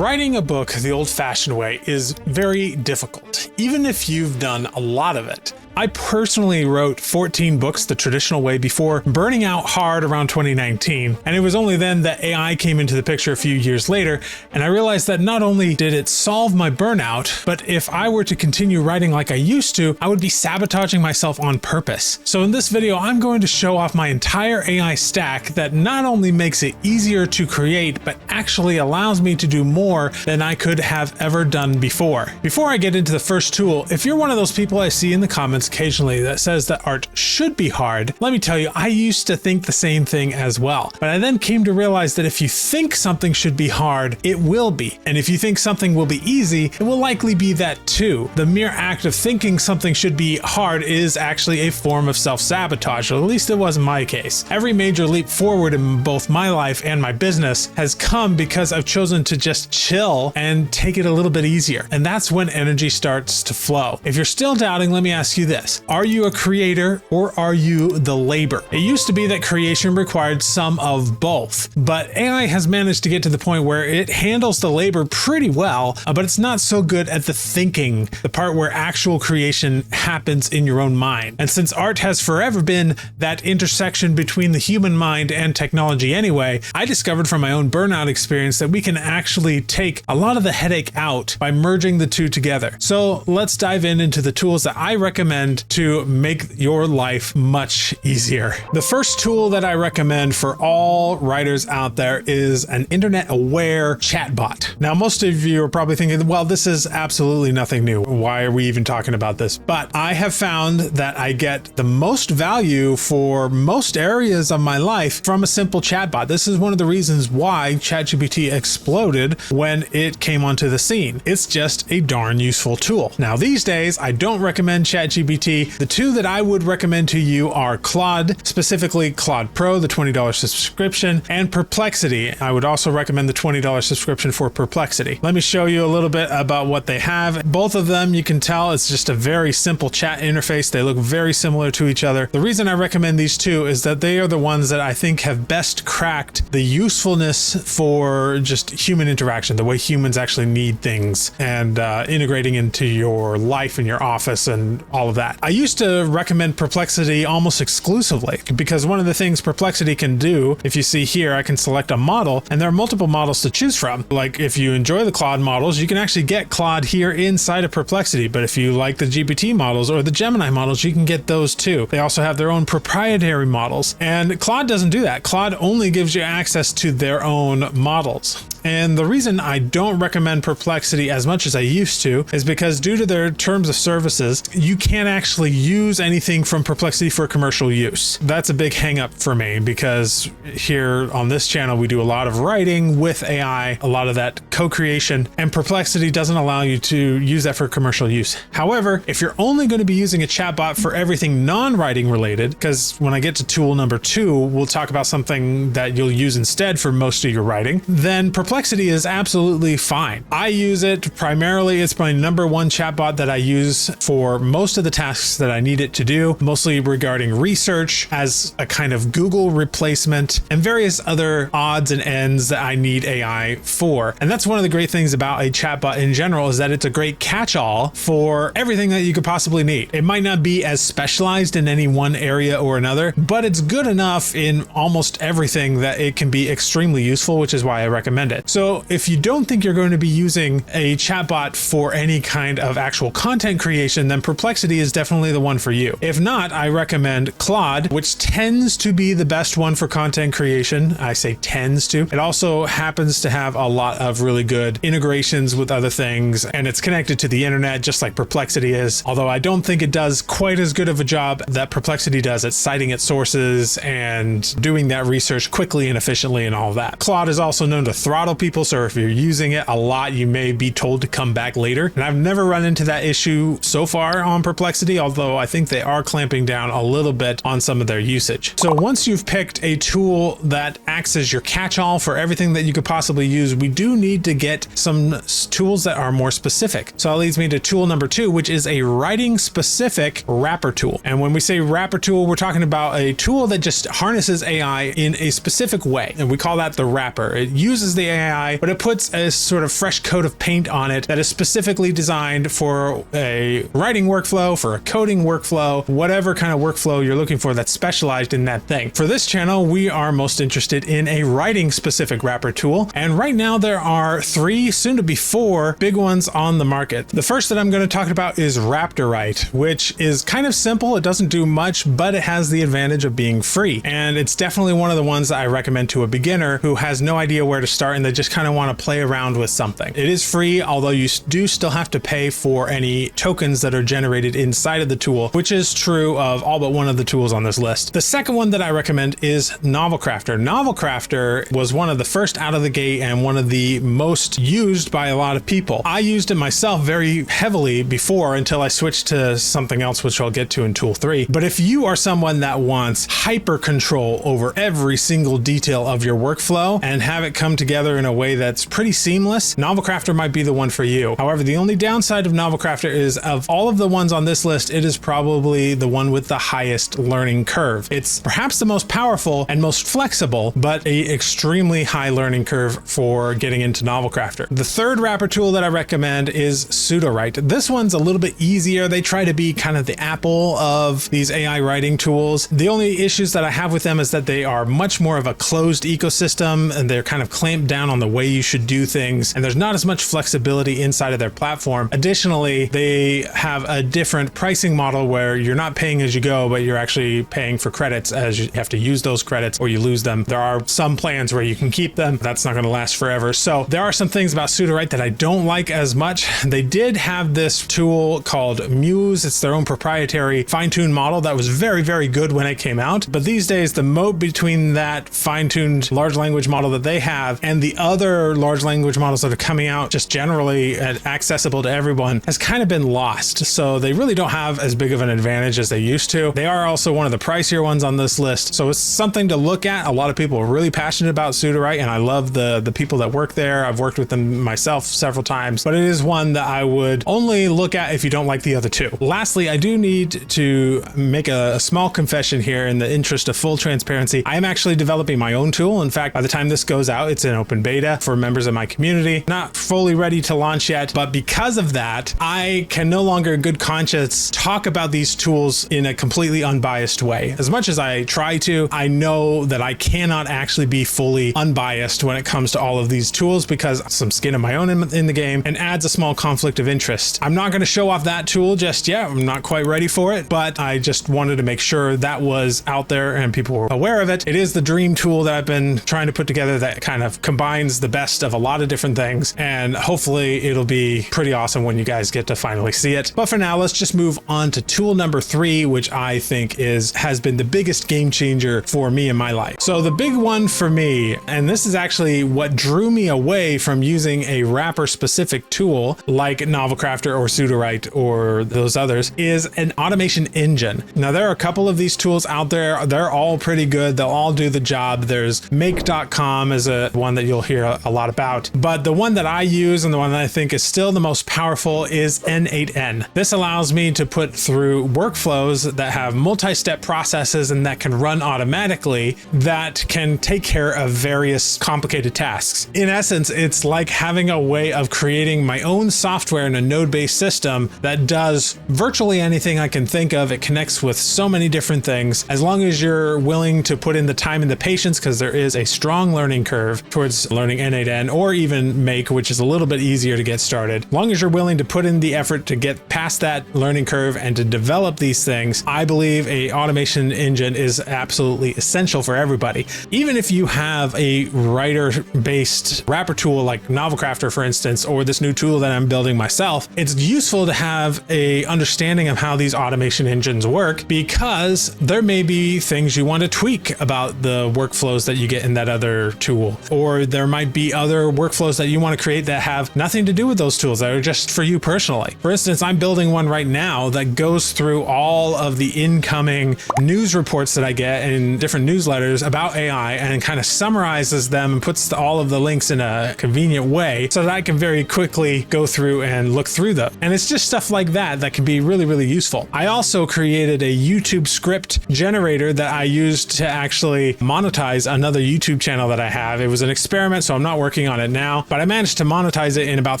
Writing a book the old-fashioned way is very difficult, even if you've done a lot of it. I personally wrote 14 books the traditional way before burning out hard around 2019, and it was only then that AI came into the picture a few years later, and I realized that not only did it solve my burnout, but if I were to continue writing like I used to, I would be sabotaging myself on purpose. So in this video, I'm going to show off my entire AI stack that not only makes it easier to create, but actually allows me to do more than I could have ever done before. Before I get into the first tool, if you're one of those people I see in the comments occasionally that says that art should be hard, let me tell you, I used to think the same thing as well. But I then came to realize that if you think something should be hard, it will be. And if you think something will be easy, it will likely be that too. The mere act of thinking something should be hard is actually a form of self-sabotage, or at least it was in my case. Every major leap forward in both my life and my business has come because I've chosen to just chill and take it a little bit easier. And that's when energy starts to flow. If you're still doubting, let me ask you this. Are you a creator or are you the labor? It used to be that creation required some of both, but AI has managed to get to the point where it handles the labor pretty well, but it's not so good at the thinking, the part where actual creation happens in your own mind. And since art has forever been that intersection between the human mind and technology anyway, I discovered from my own burnout experience that we can actually take a lot of the headache out by merging the two together. So let's dive into the tools that I recommend to make your life much easier. The first tool that I recommend for all writers out there is an internet-aware chatbot. Now, most of you are probably thinking, well, this is absolutely nothing new. Why are we even talking about this? But I have found that I get the most value for most areas of my life from a simple chatbot. This is one of the reasons why ChatGPT exploded when it came onto the scene. It's just a darn useful tool. Now, these days, I don't recommend ChatGPT. The two that I would recommend to you are Claude, specifically Claude Pro, the $20 subscription, and Perplexity. I would also recommend the $20 subscription for Perplexity. Let me show you a little bit about what they have. Both of them, you can tell it's just a very simple chat interface. They look very similar to each other. The reason I recommend these two is that they are the ones that I think have best cracked the usefulness for just human interaction, the way humans actually need things, and integrating into your life and your office and all of that. I used to recommend Perplexity almost exclusively because one of the things Perplexity can do, if you see here, I can select a model and there are multiple models to choose from. Like if you enjoy the Claude models, you can actually get Claude here inside of Perplexity. But if you like the GPT models or the Gemini models, you can get those too. They also have their own proprietary models. And Claude doesn't do that. Claude only gives you access to their own models. And the reason I don't recommend Perplexity as much as I used to is because due to their terms of services, you can't actually use anything from Perplexity for commercial use. That's a big hang up for me because here on this channel, we do a lot of writing with AI, a lot of that co-creation, and Perplexity doesn't allow you to use that for commercial use. However, if you're only going to be using a chatbot for everything non-writing related, because when I get to tool number 2, we'll talk about something that you'll use instead for most of your writing, then Perplexity is absolutely fine. I use it primarily, it's my number one chatbot that I use for most of the tasks that I need it to do, mostly regarding research as a kind of Google replacement and various other odds and ends that I need AI for. And that's one of the great things about a chatbot in general is that it's a great catch-all for everything that you could possibly need. It might not be as specialized in any one area or another, but it's good enough in almost everything that it can be extremely useful, which is why I recommend it. So if you don't think you're going to be using a chatbot for any kind of actual content creation, then Perplexity is definitely the one for you. If not, I recommend Claude, which tends to be the best one for content creation. I say tends to. It also happens to have a lot of really good integrations with other things, and it's connected to the internet just like Perplexity is, although I don't think it does quite as good of a job that Perplexity does at citing its sources and doing that research quickly and efficiently and all of that. Claude is also known to throttle people, so if you're using it a lot, you may be told to come back later. And I've never run into that issue so far on Perplexity. complexity, although I think they are clamping down a little bit on some of their usage. So once you've picked a tool that acts as your catch-all for everything that you could possibly use, we do need to get some tools that are more specific. So that leads me to tool number 2, which is a writing specific wrapper tool. And when we say wrapper tool, we're talking about a tool that just harnesses AI in a specific way. And we call that the wrapper. It uses the AI, but it puts a sort of fresh coat of paint on it that is specifically designed for a writing workflow, for a coding workflow, whatever kind of workflow you're looking for that's specialized in that thing. For this channel, we are most interested in a writing specific wrapper tool. And right now there are 3, soon to be 4 big ones on the market. The first that I'm going to talk about is Raptorite, which is kind of simple. It doesn't do much, but it has the advantage of being free. And it's definitely one of the ones that I recommend to a beginner who has no idea where to start and they just kind of want to play around with something. It is free, although you do still have to pay for any tokens that are generated inside of the tool, which is true of all but one of the tools on this list. The second one that I recommend is Novelcrafter. Novelcrafter was one of the first out of the gate and one of the most used by a lot of people. I used it myself very heavily before until I switched to something else, which I'll get to in tool 3. But if you are someone that wants hyper control over every single detail of your workflow and have it come together in a way that's pretty seamless, Novelcrafter might be the one for you. However, the only downside of Novelcrafter is of all of the ones on this list, it is probably the one with the highest learning curve. It's perhaps the most powerful and most flexible, but a extremely high learning curve for getting into Novelcrafter. The third wrapper tool that I recommend is Sudowrite. This one's a little bit easier. They try to be kind of the Apple of these AI writing tools. The only issues that I have with them is that they are much more of a closed ecosystem and they're kind of clamped down on the way you should do things. And there's not as much flexibility inside of their platform. Additionally, they have a different pricing model where you're not paying as you go, but you're actually paying for credits as you have to use those credits or you lose them. There are some plans where you can keep them. That's not going to last forever. So there are some things about Sudowrite that I don't like as much. They did have this tool called Muse. It's their own proprietary fine-tuned model that was very, very good when it came out. But these days, the moat between that fine-tuned large language model that they have and the other large language models that are coming out just generally accessible to everyone has kind of been lost. So they really don't have as big of an advantage as they used to. They are also one of the pricier ones on this list. So it's something to look at. A lot of people are really passionate about Sudowrite and I love the people that work there. I've worked with them myself several times, but it is one that I would only look at if you don't like the other two. Lastly, I do need to make a small confession here in the interest of full transparency. I am actually developing my own tool. In fact, by the time this goes out, it's in open beta for members of my community. Not fully ready to launch yet, but because of that, I can no longer in good conscience talk about these tools in a completely unbiased way. As much as I try to, I know that I cannot actually be fully unbiased when it comes to all of these tools because some skin of my own in the game and adds a small conflict of interest. I'm not going to show off that tool just yet. I'm not quite ready for it, but I just wanted to make sure that was out there and people were aware of it. It is the dream tool that I've been trying to put together that kind of combines the best of a lot of different things, and hopefully it'll be pretty awesome when you guys get to finally see it. But for now, let's just move on to tool number 3, which I think has been the biggest game changer for me in my life. So the big one for me, and this is actually what drew me away from using a wrapper specific tool like Novelcrafter or Sudowrite or those others, is an automation engine. Now there are a couple of these tools out there. They're all pretty good. They'll all do the job. There's make.com is a one that you'll hear a lot about, but the one that I use and the one that I think is still the most powerful is N8N. This allows me to put through workflows that have multi-step processes and that can run automatically that can take care of various complicated tasks. In essence, it's like having a way of creating my own software in a node-based system that does virtually anything I can think of. It connects with so many different things. As long as you're willing to put in the time and the patience, because there is a strong learning curve towards learning N8N or even Make, which is a little bit easier to get started. As long as you're willing to put in the effort to get past that learning curve and to develop these things, I believe a automation engine is absolutely essential for everybody. Even if you have a writer-based wrapper tool like Novelcrafter, for instance, or this new tool that I'm building myself, it's useful to have a understanding of how these automation engines work because there may be things you want to tweak about the workflows that you get in that other tool, or there might be other workflows that you want to create that have nothing to do with those tools that are just for you personally. For instance, I'm building one right now now that goes through all of the incoming news reports that I get in different newsletters about AI and kind of summarizes them and puts all of the links in a convenient way so that I can very quickly go through and look through them. And it's just stuff like that that can be really, really useful. I also created a YouTube script generator that I used to actually monetize another YouTube channel that I have. It was an experiment, so I'm not working on it now, but I managed to monetize it in about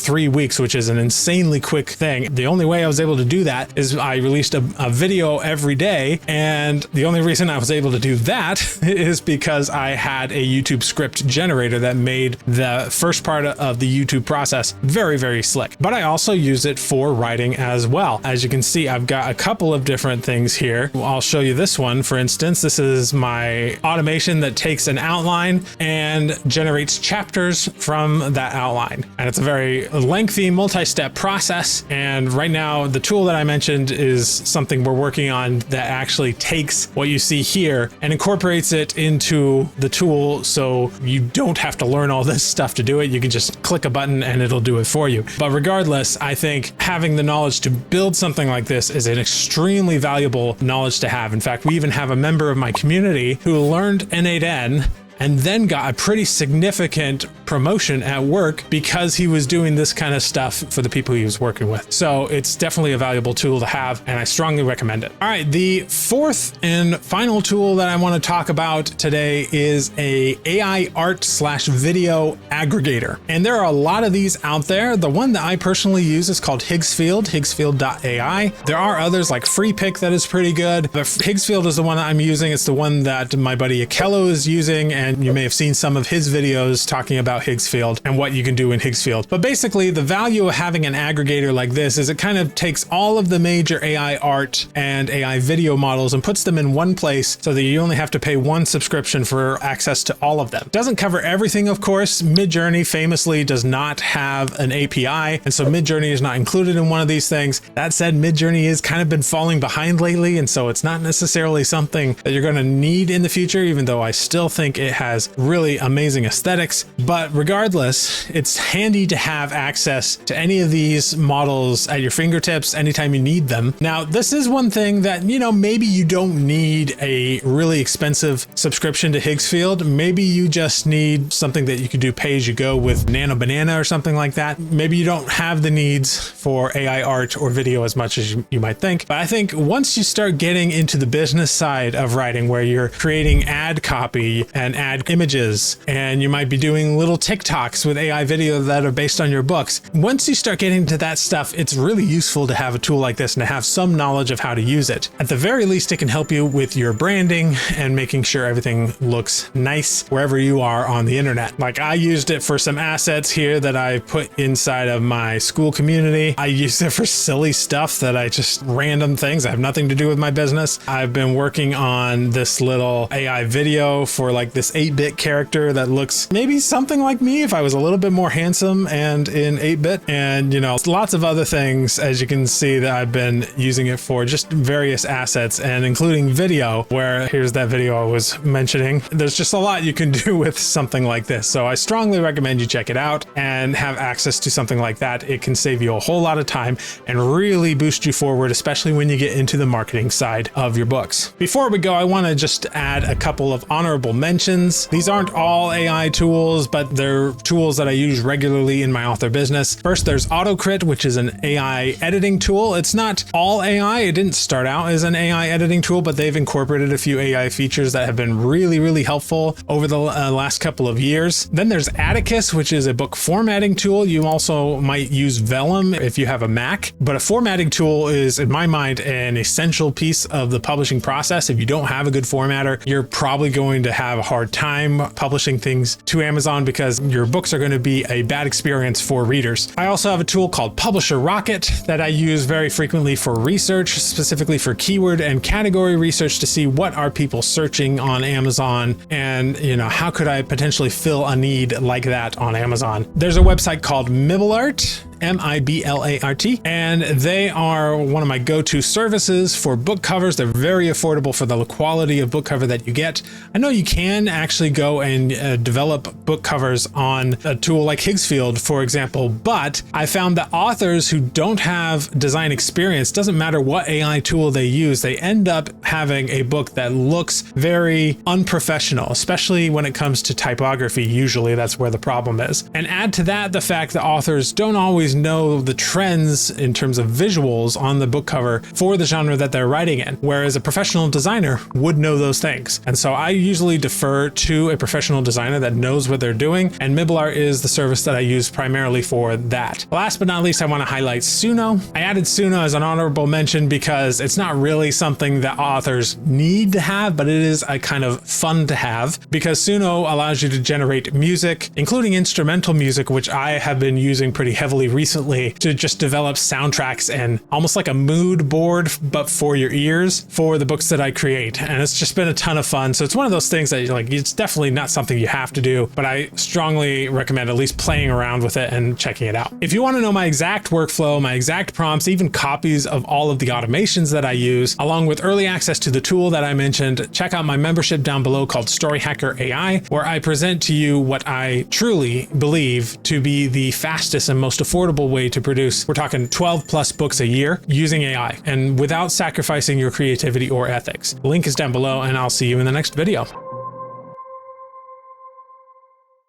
3 weeks, which is an insanely quick thing. The only way I was able to do that is I released a video every day, and the only reason I was able to do that is because I had a YouTube script generator that made the first part of the YouTube process very, very slick. But I also use it for writing as well. As you can see, I've got a couple of different things here. I'll show you this one, for instance. This is my automation that takes an outline and generates chapters from that outline. And it's a very lengthy multi-step process. And right now, the tool that I mentioned is something we're working on that actually takes what you see here and incorporates it into the tool, so you don't have to learn all this stuff to do it. You can just click a button and it'll do it for you. But regardless, I think having the knowledge to build something like this is an extremely valuable knowledge to have. In fact, we even have a member of my community who learned N8N and then got a pretty significant promotion at work because he was doing this kind of stuff for the people he was working with. So it's definitely a valuable tool to have, and I strongly recommend it. All right, the fourth and final tool that I want to talk about today is a AI art/video aggregator. And there are a lot of these out there. The one that I personally use is called Higgsfield.ai. There are others like FreePick that is pretty good, but Higgsfield is the one that I'm using. It's the one that my buddy Akello is using, and you may have seen some of his videos talking about Higgsfield and what you can do in Higgsfield. But basically, the value of having an aggregator like this is it kind of takes all of the major AI art and AI video models and puts them in one place so that you only have to pay one subscription for access to all of them. It doesn't cover everything, of course. Midjourney famously does not have an API, and so Midjourney is not included in one of these things. That said, Midjourney has kind of been falling behind lately, and so it's not necessarily something that you're going to need in the future, even though I still think it has really amazing aesthetics. But regardless, it's handy to have access to any of these models at your fingertips anytime you need them. Now, this is one thing that, maybe you don't need a really expensive subscription to Higgsfield. Maybe you just need something that you could do pay as you go with Nano Banana or something like that. Maybe you don't have the needs for AI art or video as much as you might think. But I think once you start getting into the business side of writing, where you're creating ad copy and ad images, and you might be doing little TikToks with AI video that are based on your books. Once you start getting to that stuff, it's really useful to have a tool like this and to have some knowledge of how to use it. At the very least, it can help you with your branding and making sure everything looks nice wherever you are on the internet. Like, I used it for some assets here that I put inside of my school community. I used it for silly stuff that I just random things that have nothing to do with my business. I've been working on this little AI video for like this 8-bit character that looks maybe something like me if I was a little bit more handsome and in 8-bit, and lots of other things, as you can see, that I've been using it for, just various assets, and including video, where here's that video I was mentioning. There's just a lot you can do with something like this, so I strongly recommend you check it out and have access to something like that. It can save you a whole lot of time and really boost you forward, especially when you get into the marketing side of your books. Before we go, I want to just add a couple of honorable mentions. These aren't all AI tools, but they're tools that I use regularly in my author business. First, there's AutoCrit, which is an AI editing tool. It's not all AI. It didn't start out as an AI editing tool, but they've incorporated a few AI features that have been really, really helpful over the last couple of years. Then there's Atticus, which is a book formatting tool. You also might use Vellum if you have a Mac, but a formatting tool is, in my mind, an essential piece of the publishing process. If you don't have a good formatter, you're probably going to have a hard time publishing things to Amazon because your books are going to be a bad experience for readers. I also have a tool called Publisher Rocket that I use very frequently for research, specifically for keyword and category research, to see what are people searching on Amazon, and how could I potentially fill a need like that on Amazon. There's a website called MibbleArt. MIBLART, and they are one of my go-to services for book covers. They're very affordable for the quality of book cover that you get. I know you can actually go and develop book covers on a tool like Higgsfield, for example, but I found that authors who don't have design experience, doesn't matter what AI tool they use, they end up having a book that looks very unprofessional, especially when it comes to typography. Usually that's where the problem is. And add to that the fact that authors don't always know the trends in terms of visuals on the book cover for the genre that they're writing in, whereas a professional designer would know those things. And so I usually defer to a professional designer that knows what they're doing, and MIBLART is the service that I use primarily for that. Last but not least, I want to highlight Suno. I added Suno as an honorable mention because it's not really something that authors need to have, but it is a kind of fun to have, because Suno allows you to generate music, including instrumental music, which I have been using pretty heavily recently to just develop soundtracks and almost like a mood board, but for your ears, for the books that I create. And it's just been a ton of fun. So it's one of those things that like, it's definitely not something you have to do, but I strongly recommend at least playing around with it and checking it out. If you want to know my exact workflow, my exact prompts, even copies of all of the automations that I use, along with early access to the tool that I mentioned, check out my membership down below called Story Hacker AI, where I present to you what I truly believe to be the fastest and most affordable way to produce, we're talking 12 plus books a year using AI and without sacrificing your creativity or ethics. The link is down below, and I'll see you in the next video.